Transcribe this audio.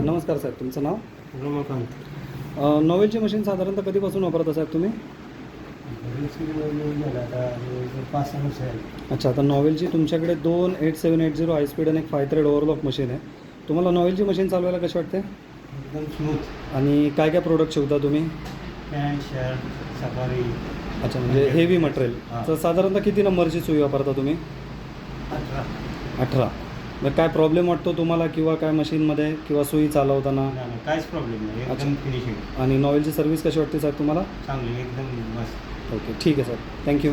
नमस्कार साहेब, तुमचं नाव? रमाकांत. नॉवेलची मशीन साधारणतः कधीपासून वापरता साहेब तुम्ही? झालं आता 5-6 वर्ष आहे. अच्छा, आता नॉवेलची तुमच्याकडे 2 8780 हाय स्पीड आणि एक 5 थ्रेड ओव्हरलॉक मशीन आहे. तुम्हाला नॉवेलची मशीन चालवायला कशी वाटते? एकदम स्मूथ. आणि काय काय प्रोडक्ट शिवता तुम्ही? Pant, shirt, safari. अच्छा, म्हणजे हेवी मटेरियल. हां. तर साधारणतः किती नंबरची सुई वापरता तुम्ही? 18. 18. मग काय प्रॉब्लेम वाटतो तुम्हाला किंवा काय मशीनमध्ये किंवा सुई चालवताना? नाही, काहीच प्रॉब्लेम नाही. अच्छा. एकदम फिनिशिंग आणि नॉवेलची सर्व्हिस कशी वाटते साहेब तुम्हाला? चांगली, एकदम मस्त. ओके, ठीक आहे साहेब, थँक्यू.